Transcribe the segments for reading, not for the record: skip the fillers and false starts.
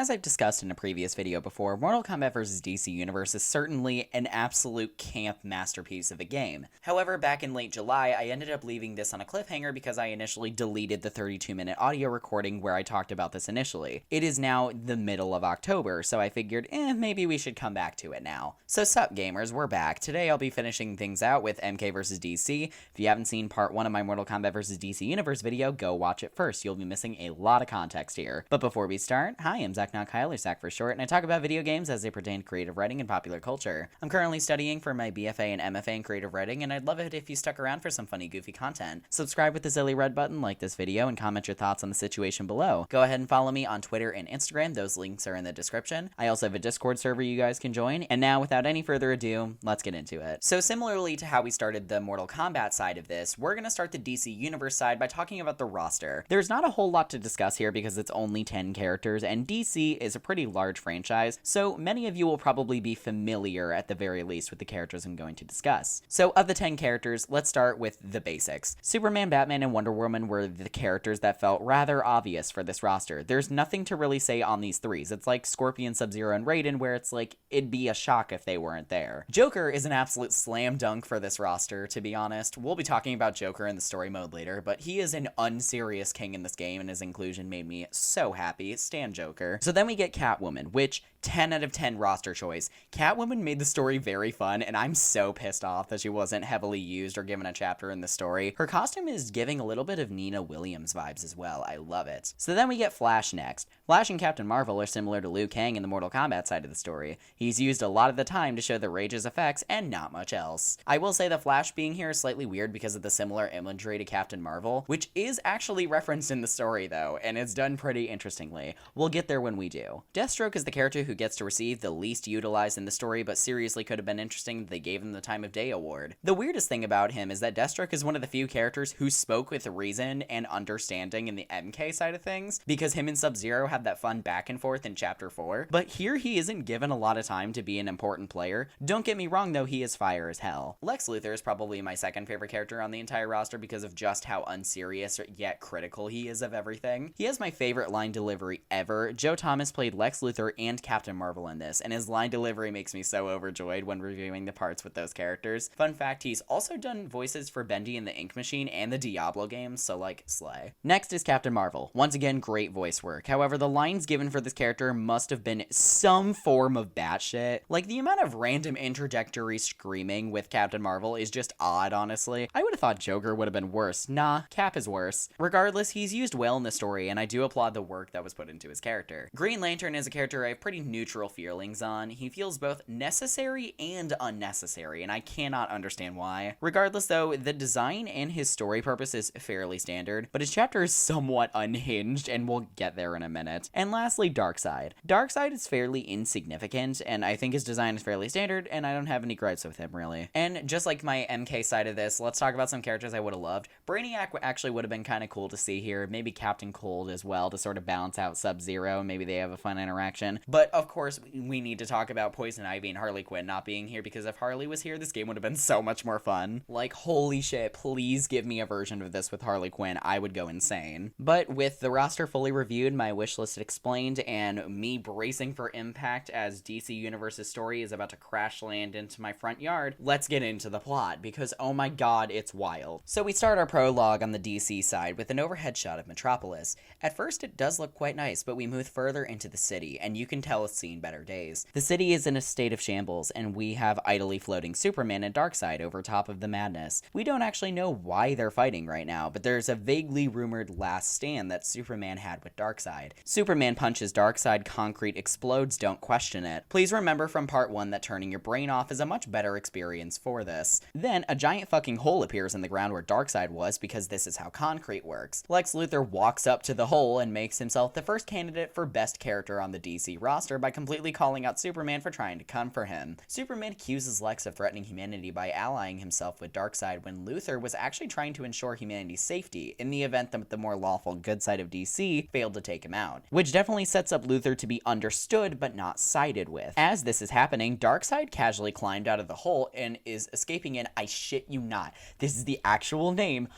As I've discussed in a previous video before, Mortal Kombat vs. DC Universe is certainly an absolute camp masterpiece of a game. However, back in late July, I ended up leaving this on a cliffhanger because I initially deleted the 32-minute audio recording where I talked about this initially. It is now the middle of October, so I figured, maybe we should come back to it now. So sup gamers, we're back. Today I'll be finishing things out with MK vs. DC. If you haven't seen part 1 of my Mortal Kombat vs. DC Universe video, go watch it first. You'll be missing a lot of context here. But before we start, hi, I'm Zak Not Kyle, or Zak for short, and I talk about video games as they pertain to creative writing and popular culture. I'm currently studying for my BFA and MFA in creative writing, and I'd love it if you stuck around for some funny, goofy content. Subscribe with the silly red button, like this video, and comment your thoughts on the situation below. Go ahead and follow me on Twitter and Instagram. Those links are in the description. I also have a Discord server you guys can join. And now, without any further ado, let's get into it. So similarly to how we started the Mortal Kombat side of this, we're going to start the DC Universe side by talking about the roster. There's not a whole lot to discuss here because it's only 10 characters, and DC is a pretty large franchise, so many of you will probably be familiar at the very least with the characters I'm going to discuss. So of the 10 characters, let's start with the basics. Superman, Batman, and Wonder Woman were the characters that felt rather obvious for this roster. There's nothing to really say on these threes. It's like Scorpion, Sub-Zero, and Raiden, where it's like, it'd be a shock if they weren't there. Joker is an absolute slam dunk for this roster, to be honest. We'll be talking about Joker in the story mode later, but he is an unserious king in this game, and his inclusion made me so happy. Stan Joker. So then we get Catwoman, which 10 out of 10 roster choice. Catwoman made the story very fun, and I'm so pissed off that she wasn't heavily used or given a chapter in the story. Her costume is giving a little bit of Nina Williams vibes as well. I love it. So then we get Flash next. Flash and Captain Marvel are similar to Liu Kang in the Mortal Kombat side of the story. He's used a lot of the time to show the Rage's effects and not much else. I will say that Flash being here is slightly weird because of the similar imagery to Captain Marvel, which is actually referenced in the story though, and it's done pretty interestingly. We'll get there when we do. Deathstroke is the character who gets to receive the least utilized in the story, but seriously could have been interesting that they gave him the Time of Day award. The weirdest thing about him is that Deathstroke is one of the few characters who spoke with reason and understanding in the MK side of things, because him and Sub-Zero had that fun back and forth in Chapter 4, but here he isn't given a lot of time to be an important player. Don't get me wrong though, he is fire as hell. Lex Luthor is probably my second favorite character on the entire roster because of just how unserious yet critical he is of everything. He has my favorite line delivery ever. Joe Thomas played Lex Luthor and Captain Marvel in this, and his line delivery makes me so overjoyed when reviewing the parts with those characters. Fun fact, he's also done voices for Bendy in the Ink Machine and the Diablo games, so like, slay. Next is Captain Marvel. Once again, great voice work. However, the lines given for this character must have been some form of batshit. Like, the amount of random introductory screaming with Captain Marvel is just odd, honestly. I would have thought Joker would have been worse. Nah, Cap is worse. Regardless, he's used well in the story, and I do applaud the work that was put into his character. Green Lantern is a character I have pretty neutral feelings on. He feels both necessary and unnecessary, and I cannot understand why. Regardless though, the design and his story purpose is fairly standard, but his chapter is somewhat unhinged, and we'll get there in a minute. And lastly, Darkseid. Darkseid is fairly insignificant, and I think his design is fairly standard, and I don't have any gripes with him, really. And just like my MK side of this, let's talk about some characters I would have loved. Brainiac actually would have been kind of cool to see here, maybe Captain Cold as well, to sort of balance out Sub-Zero, maybe they have a fun interaction. But of course, we need to talk about Poison Ivy and Harley Quinn not being here, because if Harley was here, this game would have been so much more fun. Like, holy shit, please give me a version of this with Harley Quinn. I would go insane. But with the roster fully reviewed, my wish list explained, and me bracing for impact as DC Universe's story is about to crash land into my front yard, let's get into the plot, because oh my god, it's wild. So we start our prologue on the DC side with an overhead shot of Metropolis. At first it does look quite nice, but we move further into the city, and you can tell it's seen better days. The city is in a state of shambles, and we have idly floating Superman and Darkseid over top of the madness. We don't actually know why they're fighting right now, but there's a vaguely rumored last stand that Superman had with Darkseid. Superman punches Darkseid, concrete explodes, don't question it. Please remember from part 1 that turning your brain off is a much better experience for this. Then, a giant fucking hole appears in the ground where Darkseid was, because this is how concrete works. Lex Luthor walks up to the hole and makes himself the first candidate for best character on the DC roster by completely calling out Superman for trying to come for him. Superman accuses Lex of threatening humanity by allying himself with Darkseid when Luthor was actually trying to ensure humanity's safety in the event that the more lawful good side of DC failed to take him out, which definitely sets up Luthor to be understood but not sided with. As this is happening, Darkseid casually climbed out of the hole and is escaping in, I shit you not, this is the actual name,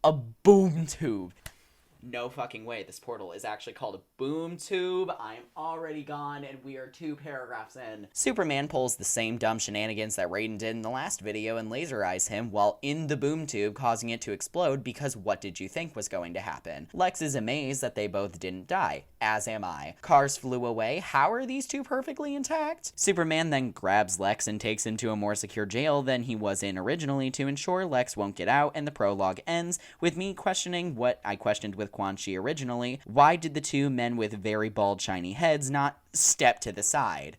a boom tube. No fucking way. This portal is actually called a boom tube. I'm already gone, and we are 2 paragraphs in. Superman pulls the same dumb shenanigans that Raiden did in the last video and laser eyes him while in the boom tube, causing it to explode because what did you think was going to happen? Lex is amazed that they both didn't die, as am I. Cars flew away. How are these two perfectly intact? Superman then grabs Lex and takes him to a more secure jail than he was in originally to ensure Lex won't get out, and the prologue ends with me questioning what I questioned with Quan Chi originally. Why did the two men with very bald shiny heads not step to the side?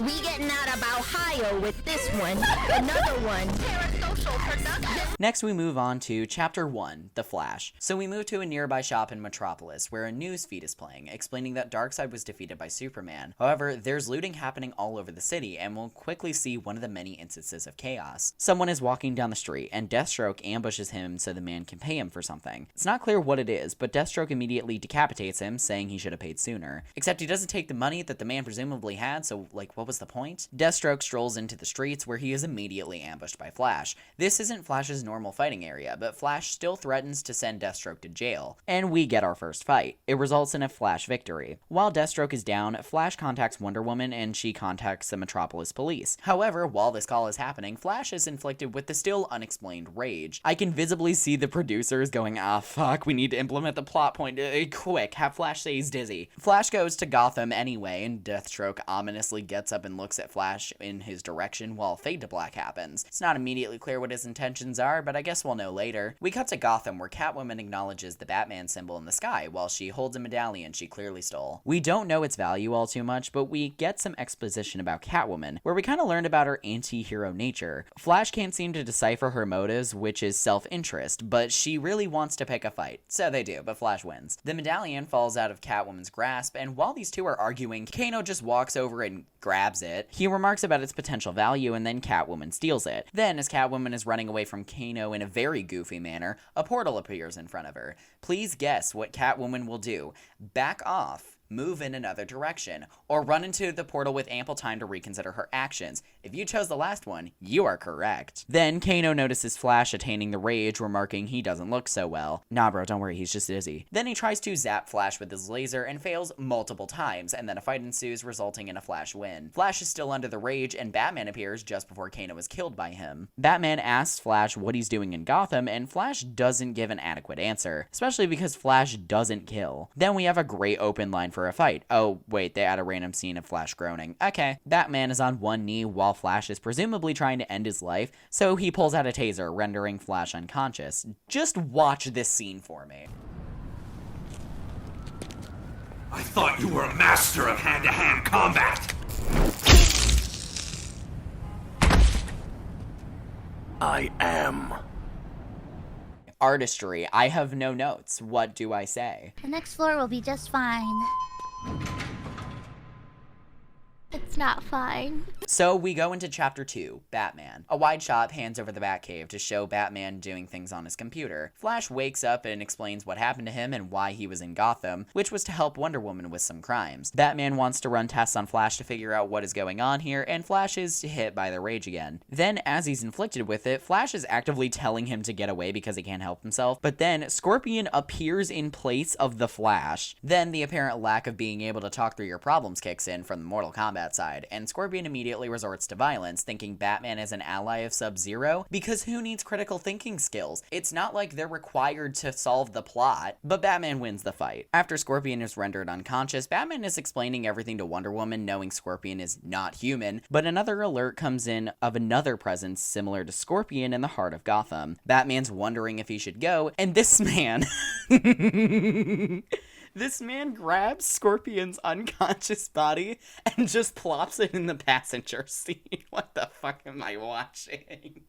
We getting out of Ohio with this one. Another one. Parasocial production. Next, we move on to Chapter 1, The Flash. So we move to a nearby shop in Metropolis, where a news feed is playing, explaining that Darkseid was defeated by Superman. However, there's looting happening all over the city, and we'll quickly see one of the many instances of chaos. Someone is walking down the street, and Deathstroke ambushes him so the man can pay him for something. It's not clear what it is, but Deathstroke immediately decapitates him, saying he should have paid sooner. Except he doesn't take the money that the man presumably had, so, like, what was the point? Deathstroke strolls into the streets, where he is immediately ambushed by Flash. This isn't Flash's normal fighting area, but Flash still threatens to send Deathstroke to jail, and we get our first fight. It results in a Flash victory. While Deathstroke is down, Flash contacts Wonder Woman, and she contacts the Metropolis police. However, while this call is happening, Flash is inflicted with the still unexplained rage. I can visibly see the producers going, ah fuck, we need to implement the plot point, quick, have Flash say he's dizzy. Flash goes to Gotham anyway, and Deathstroke ominously gets up and looks at Flash in his direction while Fade to Black happens. It's not immediately clear what his intentions are, but I guess we'll know later. We cut to Gotham, where Catwoman acknowledges the Batman symbol in the sky while she holds a medallion she clearly stole. We don't know its value all too much, but we get some exposition about Catwoman, where we kind of learned about her anti-hero nature. Flash can't seem to decipher her motives, which is self-interest, but she really wants to pick a fight. So they do, but Flash wins. The medallion falls out of Catwoman's grasp, and while these two are arguing, Kano just walks over and grabs it. He remarks about its potential value, and then Catwoman steals it. Then, as Catwoman is running away from Kano in a very goofy manner, a portal appears in front of her. Please guess what Catwoman will do. Back off, move in another direction, or run into the portal with ample time to reconsider her actions. If you chose the last one, you are correct. Then Kano notices Flash attaining the rage, remarking he doesn't look so well. Nah bro, don't worry, he's just dizzy. Then he tries to zap Flash with his laser and fails multiple times, and then a fight ensues, resulting in a Flash win. Flash is still under the rage, and Batman appears just before Kano is killed by him. Batman asks Flash what he's doing in Gotham, and Flash doesn't give an adequate answer, especially because Flash doesn't kill. Then we have a great open line for a fight. Oh, wait, they add a random scene of Flash groaning. Okay. Batman is on one knee while Flash is presumably trying to end his life, so he pulls out a taser, rendering Flash unconscious. Just watch this scene for me. I thought you were a master of hand-to-hand combat! I am. Artistry. I have no notes. What do I say? The next floor will be just fine. It's not fine. So we go into Chapter 2, Batman. A wide shot pans over the Batcave to show Batman doing things on his computer. Flash wakes up and explains what happened to him and why he was in Gotham, which was to help Wonder Woman with some crimes. Batman wants to run tests on Flash to figure out what is going on here, and Flash is hit by the rage again. Then, as he's inflicted with it, Flash is actively telling him to get away because he can't help himself, but then Scorpion appears in place of the Flash. Then the apparent lack of being able to talk through your problems kicks in from the Mortal Kombat side, and Scorpion immediately resorts to violence, thinking Batman is an ally of Sub-Zero, because who needs critical thinking skills? It's not like they're required to solve the plot, but Batman wins the fight. After Scorpion is rendered unconscious, Batman is explaining everything to Wonder Woman, knowing Scorpion is not human, but another alert comes in of another presence similar to Scorpion in the heart of Gotham. Batman's wondering if he should go, and this man... This man grabs Scorpion's unconscious body and just plops it in the passenger seat. What the fuck am I watching?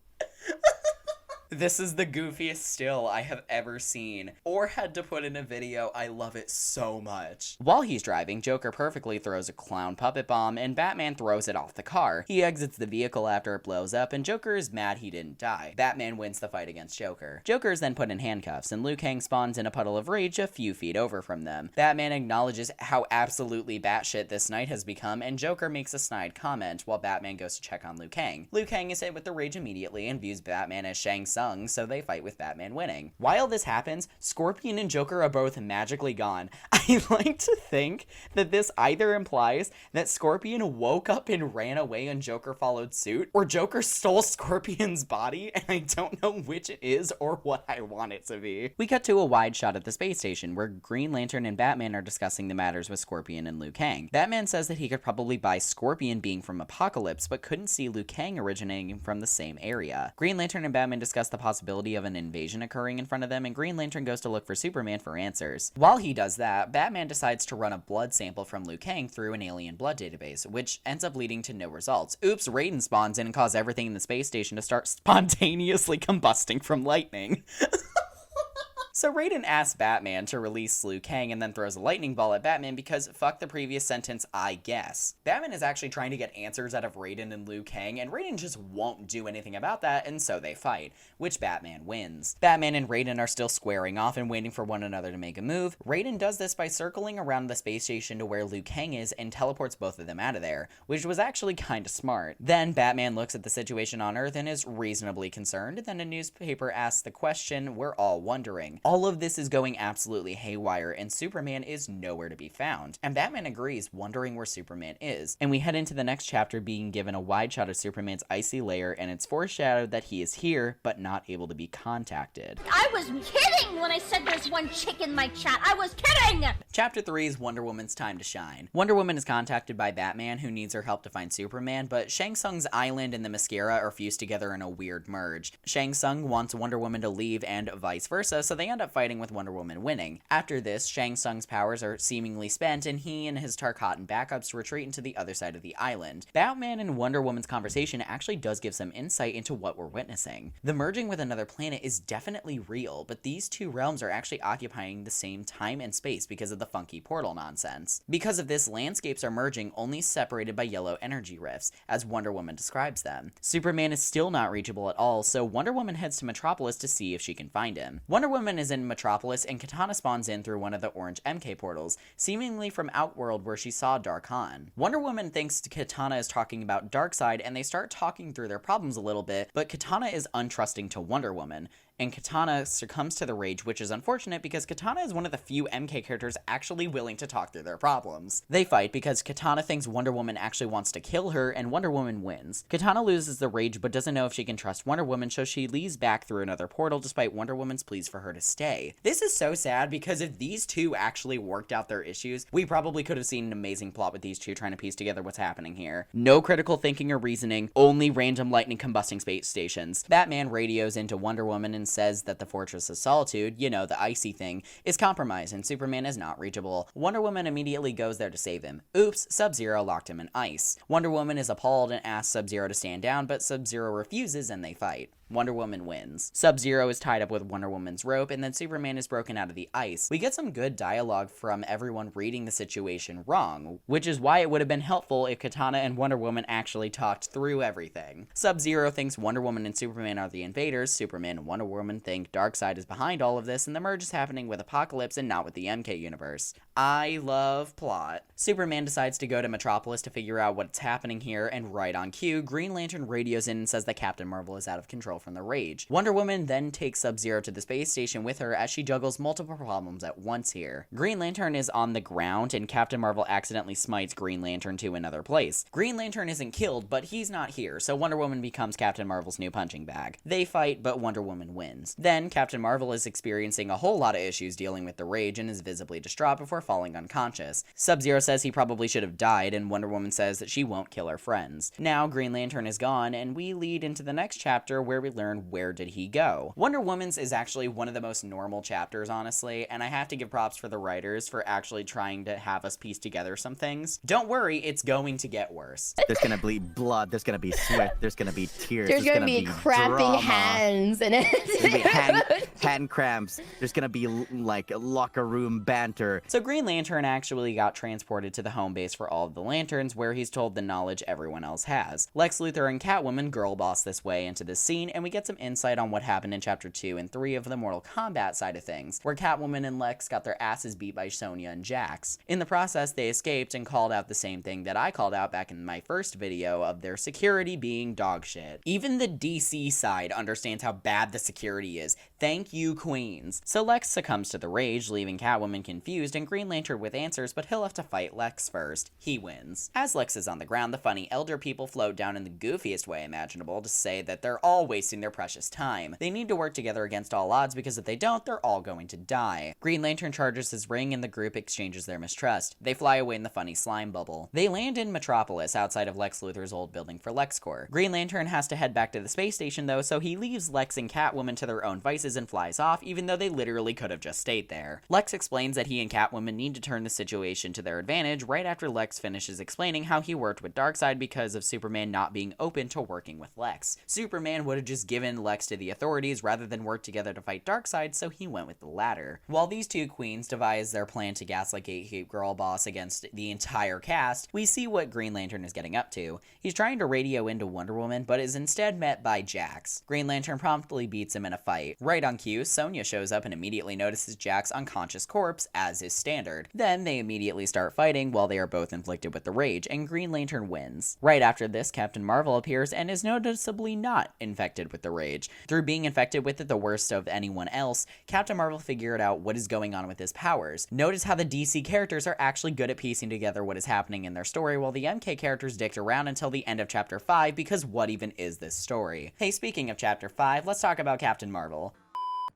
This is the goofiest still I have ever seen, or had to put in a video. I love it so much. While he's driving, Joker perfectly throws a clown puppet bomb, and Batman throws it off the car. He exits the vehicle after it blows up, and Joker is mad he didn't die. Batman wins the fight against Joker. Joker is then put in handcuffs, and Liu Kang spawns in a puddle of rage a few feet over from them. Batman acknowledges how absolutely batshit this night has become, and Joker makes a snide comment while Batman goes to check on Liu Kang. Liu Kang is hit with the rage immediately and views Batman as Shang Tsung, so they fight with Batman winning. While this happens, Scorpion and Joker are both magically gone. I like to think that this either implies that Scorpion woke up and ran away and Joker followed suit, or Joker stole Scorpion's body, and I don't know which it is or what I want it to be. We cut to a wide shot at the space station where Green Lantern and Batman are discussing the matters with Scorpion and Liu Kang. Batman says that he could probably buy Scorpion being from Apocalypse, but couldn't see Liu Kang originating from the same area. Green Lantern and Batman discuss the possibility of an invasion occurring in front of them, and Green Lantern goes to look for Superman for answers. While he does that, Batman decides to run a blood sample from Liu Kang through an alien blood database, which ends up leading to no results. Oops, Raiden spawns in and causes everything in the space station to start spontaneously combusting from lightning. So Raiden asks Batman to release Liu Kang and then throws a lightning ball at Batman because fuck the previous sentence, I guess. Batman is actually trying to get answers out of Raiden and Liu Kang, and Raiden just won't do anything about that, and so they fight, which Batman wins. Batman and Raiden are still squaring off and waiting for one another to make a move. Raiden does this by circling around the space station to where Liu Kang is and teleports both of them out of there, which was actually kinda smart. Then Batman looks at the situation on Earth and is reasonably concerned, and then a newspaper asks the question we're all wondering. All of this is going absolutely haywire, and Superman is nowhere to be found. And Batman agrees, wondering where Superman is. And we head into the next chapter being given a wide shot of Superman's icy lair, and it's foreshadowed that he is here, but not able to be contacted. I was kidding when I said there's one chick in my chat. I was kidding! Chapter 3 is Wonder Woman's time to shine. Wonder Woman is contacted by Batman, who needs her help to find Superman, but Shang Tsung's island and the mascara are fused together in a weird merge. Shang Tsung wants Wonder Woman to leave and vice versa, so they end up fighting with Wonder Woman winning. After this, Shang Tsung's powers are seemingly spent, and he and his Tarkatan backups retreat into the other side of the island. Batman and Wonder Woman's conversation actually does give some insight into what we're witnessing. The merging with another planet is definitely real, but these two realms are actually occupying the same time and space because of the funky portal nonsense. Because of this, landscapes are merging, only separated by yellow energy rifts, as Wonder Woman describes them. Superman is still not reachable at all, so Wonder Woman heads to Metropolis to see if she can find him. Wonder Woman is in Metropolis, and Katana spawns in through one of the orange MK portals, seemingly from Outworld where she saw Darkhan. Wonder Woman thinks Katana is talking about Darkseid, and they start talking through their problems a little bit, but Katana is untrusting to Wonder Woman, and Katana succumbs to the rage, which is unfortunate because Katana is one of the few MK characters actually willing to talk through their problems. They fight because Katana thinks Wonder Woman actually wants to kill her, and Wonder Woman wins. Katana loses the rage but doesn't know if she can trust Wonder Woman, so she leaves back through another portal despite Wonder Woman's pleas for her to stay. This is so sad because if these two actually worked out their issues, we probably could have seen an amazing plot with these two trying to piece together what's happening here. No critical thinking or reasoning, only random lightning combusting space stations. Batman radios into Wonder Woman and says that the Fortress of Solitude, you know, the icy thing, is compromised and Superman is not reachable. Wonder Woman immediately goes there to save him. Oops, Sub-Zero locked him in ice. Wonder Woman is appalled and asks Sub-Zero to stand down, but Sub-Zero refuses and they fight. Wonder Woman wins. Sub-Zero is tied up with Wonder Woman's rope, and then Superman is broken out of the ice. We get some good dialogue from everyone reading the situation wrong, which is why it would have been helpful if Katana and Wonder Woman actually talked through everything. Sub-Zero thinks Wonder Woman and Superman are the invaders, Superman and Wonder Woman think Darkseid is behind all of this, and the merge is happening with Apocalypse and not with the MK universe. I love plot. Superman decides to go to Metropolis to figure out what's happening here, and right on cue, Green Lantern radios in and says that Captain Marvel is out of control from the rage. Wonder Woman then takes Sub-Zero to the space station with her as she juggles multiple problems at once here. Green Lantern is on the ground and Captain Marvel accidentally smites Green Lantern to another place. Green Lantern isn't killed, but he's not here, so Wonder Woman becomes Captain Marvel's new punching bag. They fight, but Wonder Woman wins. Then Captain Marvel is experiencing a whole lot of issues dealing with the rage and is visibly distraught before falling unconscious. Sub-Zero says he probably should have died, and Wonder Woman says that she won't kill her friends. Now Green Lantern is gone, and we lead into the next chapter where we learn where did he go. Wonder Woman's is actually one of the most normal chapters, honestly, and I have to give props for the writers for actually trying to have us piece together some things. Don't worry, it's going to get worse. There's gonna be blood, there's gonna be sweat, there's gonna be tears, There's gonna be cramping drama. hands and There's gonna be hand cramps, there's gonna be like locker room banter. So Green Lantern actually got transported to the home base for all of the Lanterns, where he's told the knowledge everyone else has. Lex Luthor and Catwoman girl boss this way into the scene, and we get some insight on what happened in Chapter 2 and 3 of the Mortal Kombat side of things, where Catwoman and Lex got their asses beat by Sonya and Jax. In the process, they escaped and called out the same thing that I called out back in my first video of their security being dog shit. Even the DC side understands how bad the security is. Thank you, Queens. So Lex succumbs to the rage, leaving Catwoman confused and Green Lantern with answers, but he'll have to fight Lex first. He wins. As Lex is on the ground, the funny elder people float down in the goofiest way imaginable to say that they're all wasting their precious time. They need to work together against all odds because if they don't, they're all going to die. Green Lantern charges his ring and the group exchanges their mistrust. They fly away in the funny slime bubble. They land in Metropolis outside of Lex Luthor's old building for LexCorp. Green Lantern has to head back to the space station though, so he leaves Lex and Catwoman to their own vices and flies off, even though they literally could have just stayed there. Lex explains that he and Catwoman need to turn the situation to their advantage right after Lex finishes explaining how he worked with Darkseid because of Superman not being open to working with Lex. Superman would have just given Lex to the authorities rather than work together to fight Darkseid, so he went with the latter. While these two queens devise their plan to gaslight Gatekeep Girl Boss against the entire cast, we see what Green Lantern is getting up to. He's trying to radio into Wonder Woman, but is instead met by Jax. Green Lantern promptly beats him in a fight. Right on cue, Sonya shows up and immediately notices Jax's unconscious corpse, as is standard. Then they immediately start fighting while they are both inflicted with the rage, and Green Lantern wins. Right after this, Captain Marvel appears and is noticeably not infected with the rage. Through being infected with it the worst of anyone else, Captain Marvel figured out what is going on with his powers. Notice how the DC characters are actually good at piecing together what is happening in their story, while the MK characters dicked around until the end of Chapter 5, because what even is this story? Hey, speaking of Chapter 5, let's talk about Captain Marvel.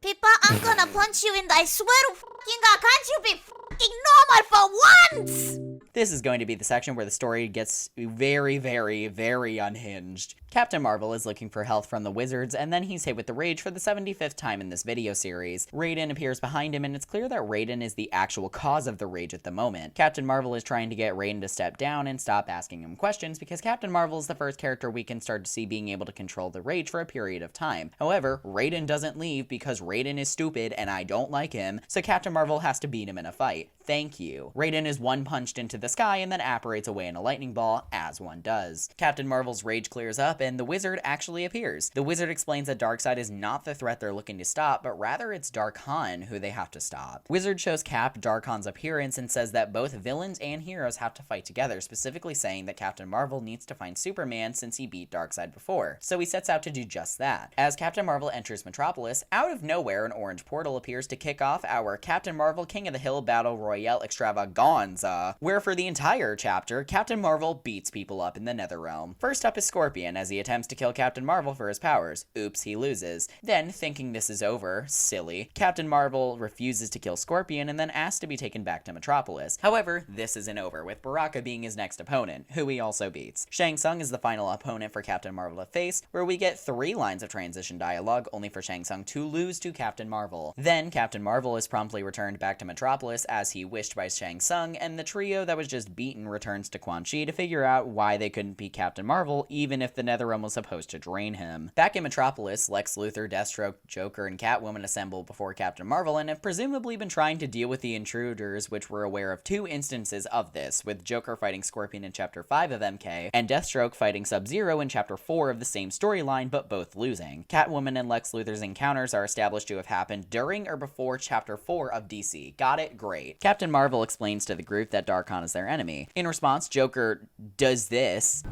Pippa, I'm gonna punch you in the, I swear to fucking God, can't you be fucking normal for once? This is going to be the section where the story gets very, very, very unhinged. Captain Marvel is looking for help from the wizards, and then he's hit with the rage for the 75th time in this video series. Raiden appears behind him, and it's clear that Raiden is the actual cause of the rage at the moment. Captain Marvel is trying to get Raiden to step down and stop asking him questions, because Captain Marvel is the first character we can start to see being able to control the rage for a period of time. However, Raiden doesn't leave because Raiden is stupid and I don't like him, so Captain Marvel has to beat him in a fight. Thank you. Raiden is one-punched into the sky and then apparates away in a lightning ball, as one does. Captain Marvel's rage clears up and the wizard actually appears. The wizard explains that Darkseid is not the threat they're looking to stop, but rather it's Darkhan who they have to stop. Wizard shows Cap Darkhan's appearance and says that both villains and heroes have to fight together, specifically saying that Captain Marvel needs to find Superman since he beat Darkseid before. So he sets out to do just that. As Captain Marvel enters Metropolis, out of nowhere an orange portal appears to kick off our Captain Marvel King of the Hill Battle Royale Extravaganza, where for the entire chapter, Captain Marvel beats people up in the Netherrealm. First up is Scorpion, as he attempts to kill Captain Marvel for his powers. Oops, he loses. Then, thinking this is over, silly, Captain Marvel refuses to kill Scorpion and then asks to be taken back to Metropolis. However, this isn't over, with Baraka being his next opponent, who he also beats. Shang Tsung is the final opponent for Captain Marvel to face, where we get 3 lines of transition dialogue, only for Shang Tsung to lose to Captain Marvel. Then, Captain Marvel is promptly returned back to Metropolis as he wished by Shang Tsung, and the trio that was just beaten returns to Quan Chi to figure out why they couldn't beat Captain Marvel, even if the Netherrealm was supposed to drain him. Back in Metropolis, Lex Luthor, Deathstroke, Joker, and Catwoman assemble before Captain Marvel and have presumably been trying to deal with the intruders, which we're aware of 2 instances of this, with Joker fighting Scorpion in Chapter 5 of MK, and Deathstroke fighting Sub-Zero in Chapter 4 of the same storyline, but both losing. Catwoman and Lex Luthor's encounters are established to have happened during or before Chapter 4 of DC. Got it? Great. Captain Marvel explains to the group that Darkhan is their enemy. In response, Joker does this.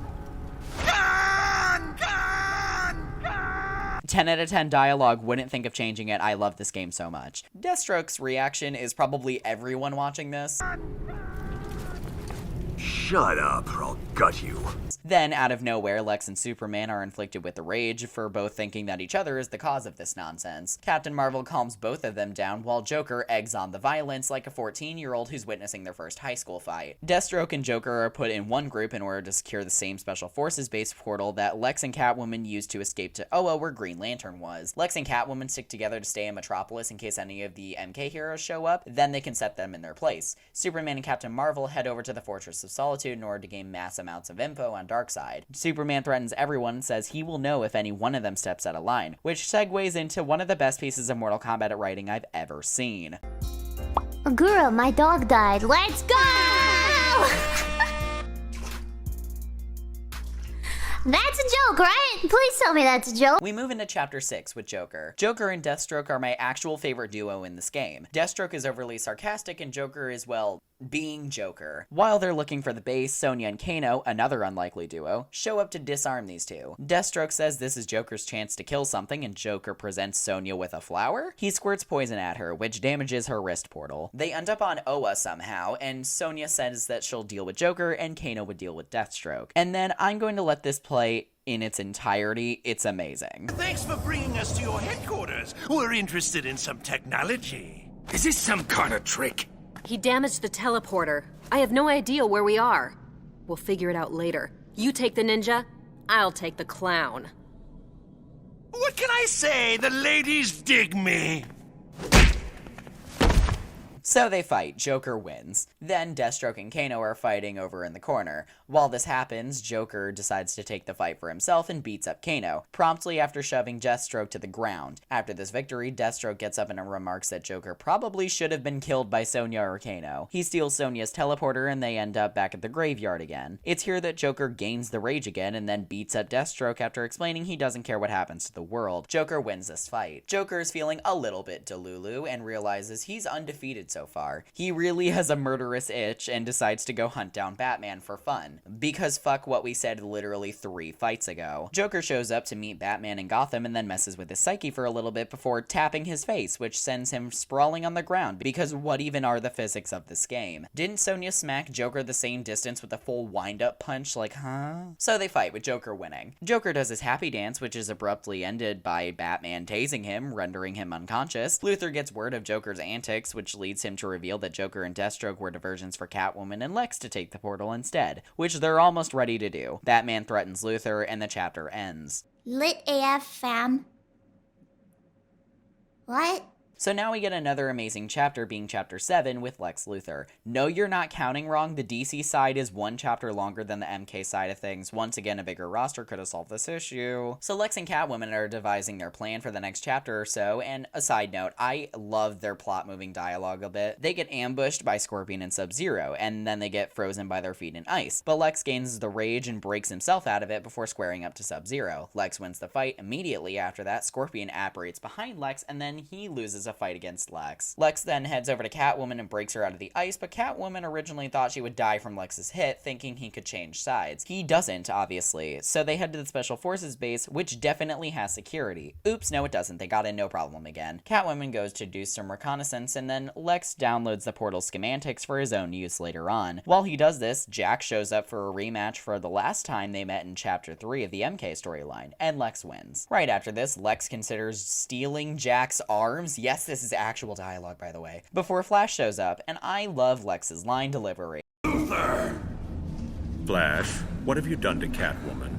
10 out of 10 dialogue, wouldn't think of changing it. I love this game so much. Deathstroke's reaction is probably everyone watching this. Shut up, or I'll gut you. Then, out of nowhere, Lex and Superman are inflicted with the rage for both thinking that each other is the cause of this nonsense. Captain Marvel calms both of them down, while Joker eggs on the violence like a 14-year-old who's witnessing their first high school fight. Deathstroke and Joker are put in one group in order to secure the same Special Forces-based portal that Lex and Catwoman used to escape to Oa, where Green Lantern was. Lex and Catwoman stick together to stay in Metropolis in case any of the MK heroes show up, then they can set them in their place. Superman and Captain Marvel head over to the Fortress of Solitude in order to gain mass amounts of info on Darkseid. Superman threatens everyone and says he will know if any one of them steps out of line, which segues into one of the best pieces of Mortal Kombat writing I've ever seen. Girl, my dog died. Let's go! That's a joke, right? Please tell me that's a joke. We move into Chapter 6 with Joker. Joker and Deathstroke are my actual favorite duo in this game. Deathstroke is overly sarcastic and Joker is, well, being Joker. While they're looking for the base, Sonya and Kano, another unlikely duo, show up to disarm these two. Deathstroke says this is Joker's chance to kill something, and Joker presents Sonya with a flower. He squirts poison at her, which damages her wrist portal. They end up on Oa somehow, and Sonya says that she'll deal with Joker, and Kano would deal with Deathstroke. And then I'm going to let this play in its entirety. It's amazing. Thanks for bringing us to your headquarters. We're interested in some technology. Is this some kind of trick? He damaged the teleporter. I have no idea where we are. We'll figure it out later. You take the ninja, I'll take the clown. What can I say? The ladies dig me. So they fight. Joker wins. Then Deathstroke and Kano are fighting over in the corner. While this happens, Joker decides to take the fight for himself and beats up Kano, promptly after shoving Deathstroke to the ground. After this victory, Deathstroke gets up and remarks that Joker probably should have been killed by Sonya or Kano. He steals Sonya's teleporter and they end up back at the graveyard again. It's here that Joker gains the rage again and then beats up Deathstroke after explaining he doesn't care what happens to the world. Joker wins this fight. Joker is feeling a little bit delulu and realizes he's undefeated so far. He really has a murderous itch and decides to go hunt down Batman for fun. Because fuck what we said literally 3 fights ago. Joker shows up to meet Batman in Gotham and then messes with his psyche for a little bit before tapping his face, which sends him sprawling on the ground, because what even are the physics of this game? Didn't Sonya smack Joker the same distance with a full wind-up punch? Like, huh? So they fight, with Joker winning. Joker does his happy dance, which is abruptly ended by Batman tasing him, rendering him unconscious. Luthor gets word of Joker's antics, which leads him to reveal that Joker and Deathstroke were diversions for Catwoman and Lex to take the portal instead, which they're almost ready to do. Batman threatens Luthor, and the chapter ends. Lit AF, fam. What? So now we get another amazing chapter, being Chapter 7 with Lex Luthor. No, you're not counting wrong. The DC side is 1 chapter longer than the MK side of things. Once again, a bigger roster could have solved this issue. So Lex and Catwoman are devising their plan for the next chapter or so, and a side note, I love their plot-moving dialogue a bit. They get ambushed by Scorpion and Sub-Zero, and then they get frozen by their feet in ice. But Lex gains the rage and breaks himself out of it before squaring up to Sub-Zero. Lex wins the fight. Immediately after that, Scorpion apparates behind Lex, and then he loses a fight against Lex. Lex then heads over to Catwoman and breaks her out of the ice, but Catwoman originally thought she would die from Lex's hit, thinking he could change sides. He doesn't, obviously, so they head to the Special Forces base, which definitely has security. Oops, no it doesn't, they got in no problem again. Catwoman goes to do some reconnaissance, and then Lex downloads the portal schematics for his own use later on. While he does this, Jack shows up for a rematch for the last time they met in Chapter 3 of the MK storyline, and Lex wins. Right after this, Lex considers stealing Jack's arms. Yes, this is actual dialogue, by the way, before Flash shows up, and I love Lex's line delivery. Luther! Flash, what have you done to Catwoman?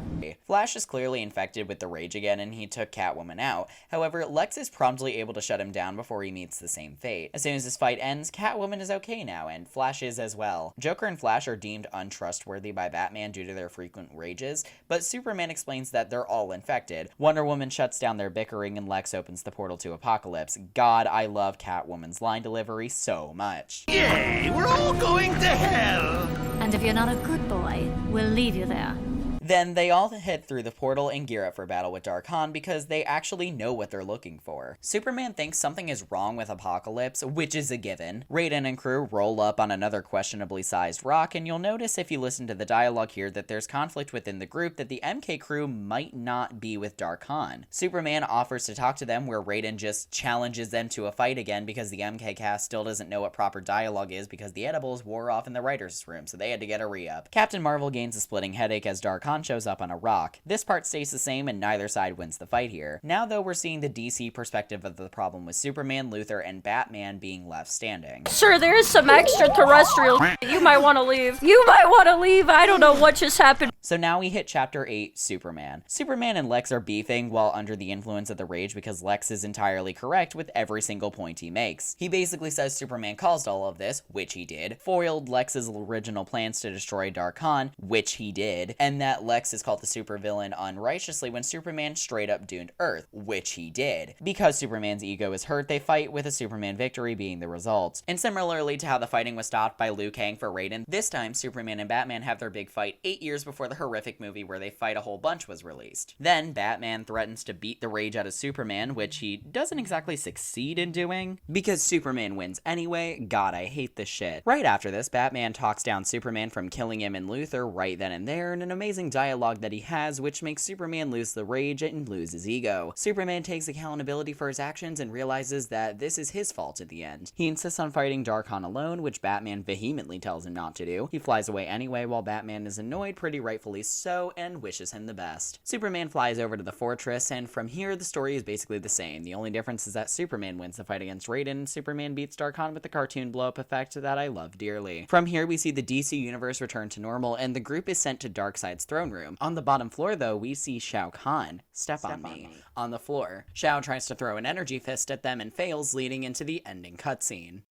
Flash is clearly infected with the rage again, and he took Catwoman out. However, Lex is promptly able to shut him down before he meets the same fate. As soon as this fight ends, Catwoman is okay now, and Flash is as well. Joker and Flash are deemed untrustworthy by Batman due to their frequent rages, but Superman explains that they're all infected. Wonder Woman shuts down their bickering, and Lex opens the portal to Apocalypse. God, I love Catwoman's line delivery so much. Yay! We're all going to hell! And if you're not a good boy, we'll leave you there. Then they all head through the portal and gear up for battle with Darkhan because they actually know what they're looking for. Superman thinks something is wrong with Apocalypse, which is a given. Raiden and crew roll up on another questionably sized rock, and you'll notice if you listen to the dialogue here that there's conflict within the group that the MK crew might not be with Darkhan. Superman offers to talk to them, where Raiden just challenges them to a fight again because the MK cast still doesn't know what proper dialogue is because the edibles wore off in the writer's room, so they had to get a re-up. Captain Marvel gains a splitting headache as Darkhan shows up on a rock. This part stays the same and neither side wins the fight here. Now though, we're seeing the DC perspective of the problem with Superman, Luthor, and Batman being left standing. Sir, there is some extraterrestrial. You might want to leave. You might want to leave. I don't know what just happened. So now we hit Chapter 8, Superman. Superman and Lex are beefing while under the influence of the rage because Lex is entirely correct with every single point he makes. He basically says Superman caused all of this, which he did, foiled Lex's original plans to destroy Darkhan, which he did, and that Lex is called the supervillain unrighteously when Superman straight up doomed Earth, which he did. Because Superman's ego is hurt, they fight with a Superman victory being the result. And similarly to how the fighting was stopped by Liu Kang for Raiden, this time Superman and Batman have their big fight 8 years before the horrific movie where they fight a whole bunch was released. Then Batman threatens to beat the rage out of Superman, which he doesn't exactly succeed in doing, because Superman wins anyway. God, I hate this shit. Right after this, Batman talks down Superman from killing him and Luthor right then and there in an amazing dialogue that he has, which makes Superman lose the rage and lose his ego. Superman takes accountability for his actions and realizes that this is his fault at the end. He insists on fighting Darkhan alone, which Batman vehemently tells him not to do. He flies away anyway while Batman is annoyed, pretty rightfully so, and wishes him the best. Superman flies over to the fortress, and from here the story is basically the same. The only difference is that Superman wins the fight against Raiden, and Superman beats Darkhan with the cartoon blow-up effect that I love dearly. From here we see the DC universe return to normal, and the group is sent to Darkseid's throne room. On the bottom floor though, we see Shao Kahn, step on me, on the floor. Shao tries to throw an energy fist at them and fails, leading into the ending cutscene.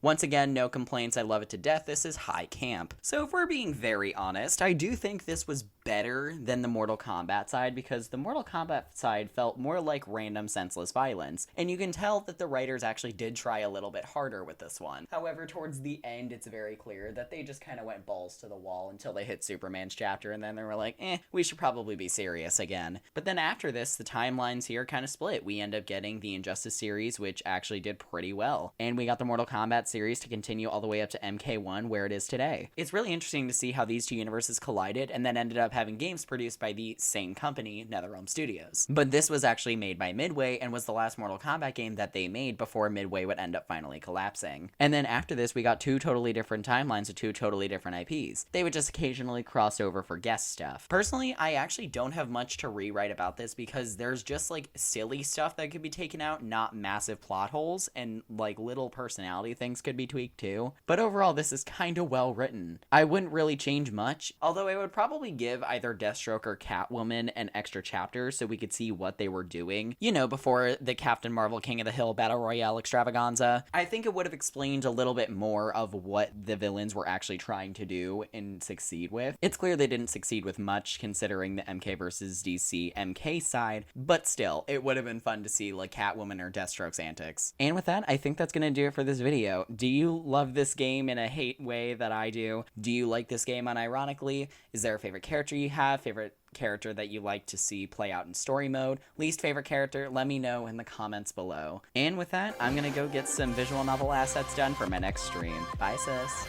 Once again, no complaints, I love it to death, this is high camp. So if we're being very honest, I do think this was better than the Mortal Kombat side, because the Mortal Kombat side felt more like random senseless violence, and you can tell that the writers actually did try a little bit harder with this one. However, towards the end, it's very clear that they just kind of went balls to the wall until they hit Superman's chapter, and then they were like, we should probably be serious again. But then after this, the timelines here kind of split. We end up getting the Injustice series, which actually did pretty well, and we got the Mortal Kombat series to continue all the way up to MK1 where it is today. It's really interesting to see how these two universes collided and then ended up having games produced by the same company, NetherRealm Studios. But this was actually made by Midway and was the last Mortal Kombat game that they made before Midway would end up finally collapsing. And then after this, we got two totally different timelines with two totally different IPs. They would just occasionally cross over for guest stuff. Personally, I actually don't have much to rewrite about this because there's just like silly stuff that could be taken out, not massive plot holes, and like little personality things could be tweaked too. But overall, this is kind of well written. I wouldn't really change much, although I would probably give either Deathstroke or Catwoman an extra chapter so we could see what they were doing, you know, before the Captain Marvel King of the Hill Battle Royale extravaganza. I think it would have explained a little bit more of what the villains were actually trying to do and succeed with. It's clear they didn't succeed with much considering the MK versus DC MK side, but still, it would have been fun to see like Catwoman or Deathstroke's antics. And with that, I think that's gonna do it for this video. Do you love this game in a hate way that I do? Do you like this game unironically? Is there a favorite character you have? Favorite character that you like to see play out in story mode? Least favorite character? Let me know in the comments below. And with that, I'm gonna go get some visual novel assets done for my next stream. Bye, sis.